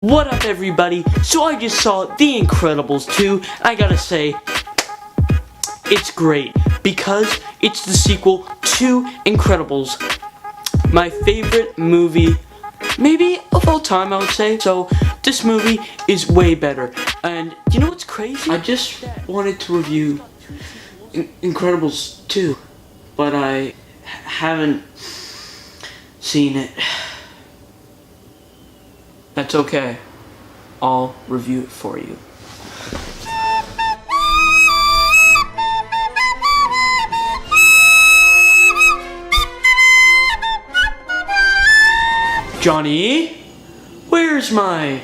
What up, everybody? So I just saw The Incredibles 2. I gotta say, it's great because it's the sequel to Incredibles. My favorite movie, maybe of all time, I would say. So this movie is way better. And you know what's crazy? I just wanted to review Incredibles 2, but I haven't seen it. That's okay. I'll review it for you. Johnny, where's my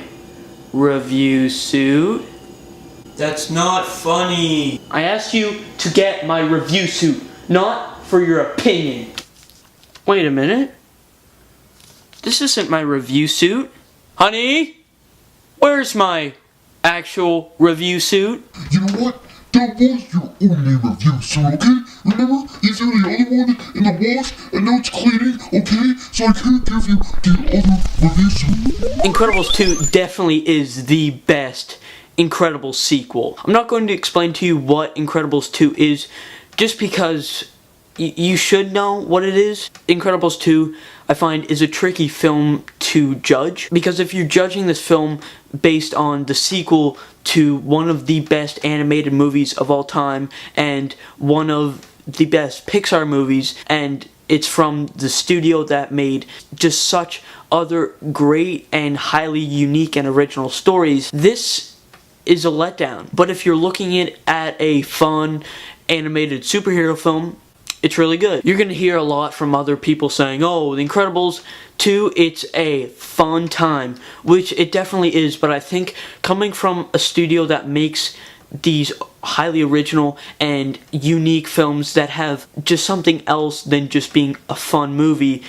review suit? That's not funny. I asked you to get my review suit, not for your opinion. Wait a minute. This isn't my review suit. Honey, where's my actual review suit? You know what? That was your only review suit, okay? Remember? You threw the other one in the wash, and now it's cleaning, okay? So I can't give you the other review suit. Incredibles 2 definitely is the best Incredibles sequel. I'm not going to explain to you what Incredibles 2 is, just because you should know what it is. Incredibles 2, I find, is a tricky film to judge, because if you're judging this film based on the sequel to one of the best animated movies of all time and one of the best Pixar movies, and it's from the studio that made just such other great and highly unique and original stories, this is a letdown. But if you're looking at a fun animated superhero film, it's really good. You're going to hear a lot from other people saying, oh, The Incredibles 2, it's a fun time, which it definitely is, but I think coming from a studio that makes these highly original and unique films that have just something else than just being a fun movie,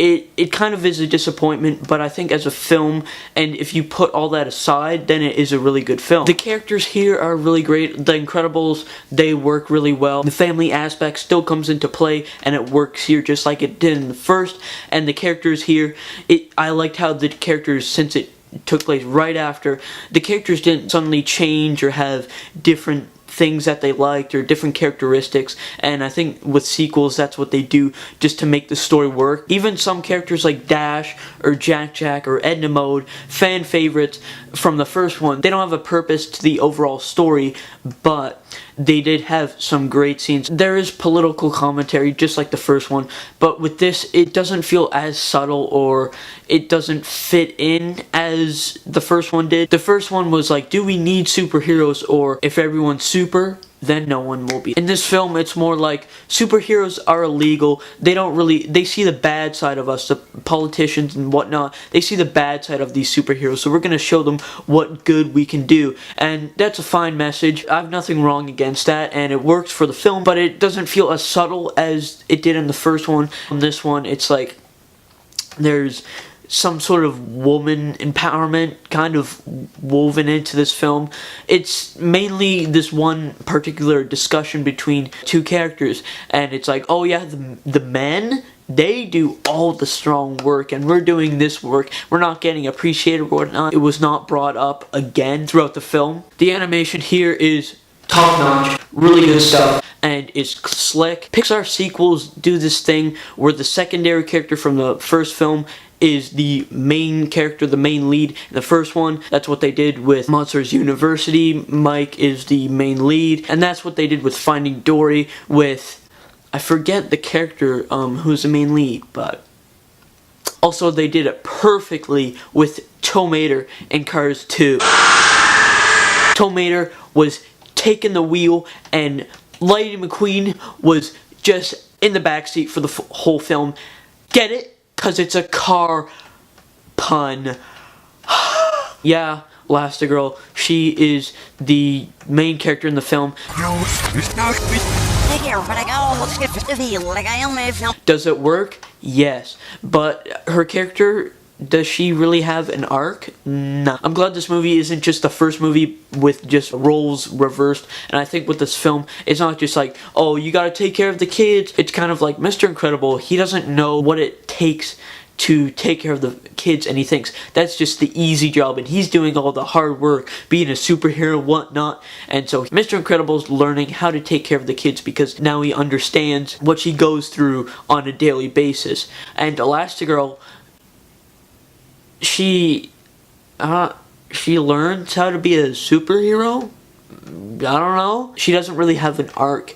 it kind of is a disappointment. But I think as a film, and if you put all that aside, then it is a really good film. The characters here are really great. The Incredibles, they work really well. The family aspect still comes into play, and it works here just like it did in the first. And the characters here, I liked how the characters, since it took place right after, the characters didn't suddenly change or have different things that they liked or different characteristics, and I think with sequels that's what they do just to make the story work. Even some characters like Dash or Jack or Edna Mode, fan favorites from the first one, they don't have a purpose to the overall story, but they did have some great scenes. There is political commentary just like the first one, but with this it doesn't feel as subtle, or it doesn't fit in as the first one did. The first one was like, do we need superheroes, or if everyone's super, then no one will be. In this film, it's more like superheroes are illegal. They see the bad side of us, the politicians and whatnot. They see the bad side of these superheroes, so we're going to show them what good we can do. And that's a fine message. I have nothing wrong against that, and it works for the film, but it doesn't feel as subtle as it did in the first one. In this one, it's like there's some sort of woman empowerment kind of woven into this film. It's mainly this one particular discussion between two characters, and it's like, oh yeah, the men, they do all the strong work, and we're doing this work. We're not getting appreciated or whatnot. It was not brought up again throughout the film. The animation here is top notch, really good stuff, and it's slick. Pixar sequels do this thing where the secondary character from the first film is the main character, the main lead in the first one. That's what they did with Monsters University. Mike is the main lead, and that's what they did with Finding Dory with, I forget the character who's the main lead, but also they did it perfectly with Tow Mater in Cars 2. Tow Mater was taking the wheel, and Lightning McQueen was just in the backseat for the whole film. Get it? Because it's a car pun. Yeah, Elastigirl, she is the main character in the film. Does it work? Yes. But her character, does she really have an arc? No. I'm glad this movie isn't just the first movie with just roles reversed, and I think with this film, it's not just like, oh, you gotta take care of the kids. It's kind of like Mr. Incredible, he doesn't know what it takes to take care of the kids, and he thinks that's just the easy job, and he's doing all the hard work, being a superhero, whatnot. And so Mr. Incredible's learning how to take care of the kids because now he understands what she goes through on a daily basis. And Elastigirl, she learns how to be a superhero. I don't know. She doesn't really have an arc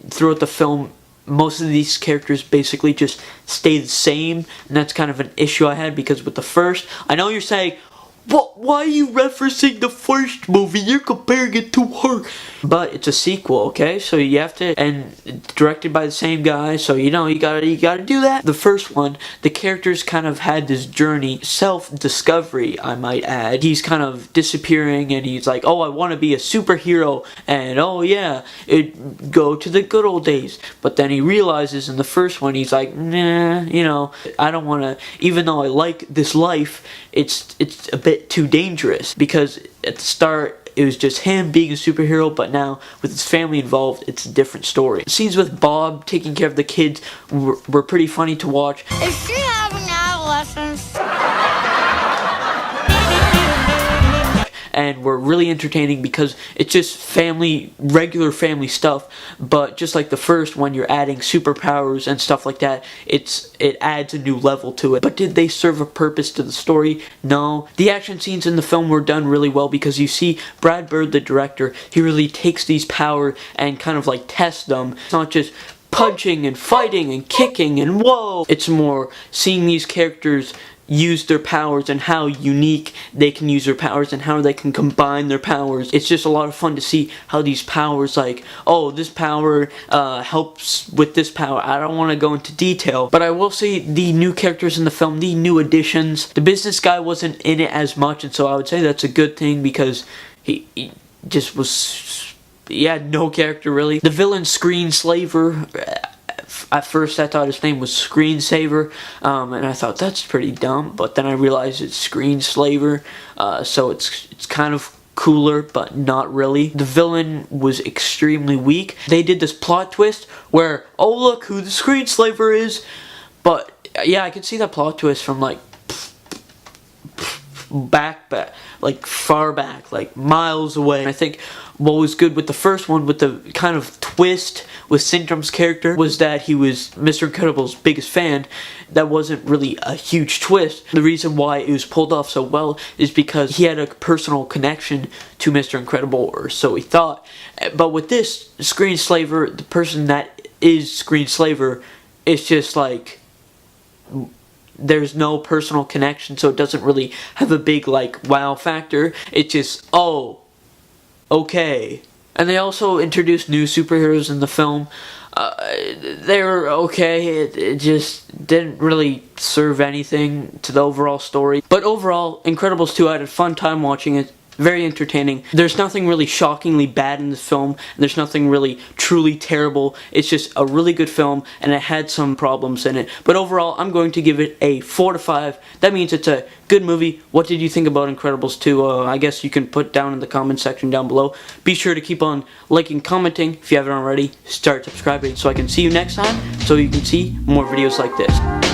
throughout the film. Most of these characters basically just stay the same, and that's kind of an issue I had because with the first, I know you're saying, why are you referencing the first movie? You're comparing it to her. But it's a sequel, okay? So you have to, and directed by the same guy, so you gotta do that. The first one, the characters kind of had this journey, self-discovery, I might add. He's kind of disappearing, and he's like, oh, I want to be a superhero, and oh yeah, go to the good old days. But then he realizes in the first one, he's like, nah, I don't want to, even though I like this life, it's a bit too dangerous, because at the start it was just him being a superhero, but now with his family involved, it's a different story. Scenes with Bob taking care of the kids were pretty funny to watch. Is she having adolescence? And were really entertaining because it's just regular family stuff, but just like the first, when you're adding superpowers and stuff like that, it adds a new level to it. But did they serve a purpose to the story? No. The action scenes in the film were done really well because you see Brad Bird, the director, he really takes these powers and kind of like tests them. It's not just punching and fighting and kicking and whoa. It's more seeing these characters use their powers and how unique they can use their powers and how they can combine their powers. It's just a lot of fun to see how these powers, like, oh, this power helps with this power. I don't want to go into detail, but I will say the new characters in the film, the new additions, the business guy wasn't in it as much, and so I would say that's a good thing because he just was, he had no character really. The villain, Screenslaver, at first I thought his name was Screensaver, and I thought that's pretty dumb, but then I realized it's Screenslaver, so it's kind of cooler, but not really. The villain was extremely weak. They did this plot twist where, oh look who the Screenslaver is, but yeah, I could see that plot twist from like like far back, like miles away. And I think what was good with the first one, with the kind of twist with Syndrome's character, was that he was Mr. Incredible's biggest fan. That wasn't really a huge twist. The reason why it was pulled off so well is because he had a personal connection to Mr. Incredible, or so he thought. But with this Screenslaver, the person that is Screenslaver, it's just like there's no personal connection, so it doesn't really have a big like wow factor. It's just, oh, okay. And they also introduced new superheroes in the film. They were okay. It just didn't really serve anything to the overall story. But overall, Incredibles 2, I had a fun time watching it. Very entertaining. There's nothing really shockingly bad in this film. There's nothing really truly terrible. It's just a really good film, and it had some problems in it. But overall, I'm going to give it a 4 to 5. That means it's a good movie. What did you think about Incredibles 2? I guess you can put down in the comment section down below. Be sure to keep on liking, commenting. If you haven't already, start subscribing so I can see you next time, so you can see more videos like this.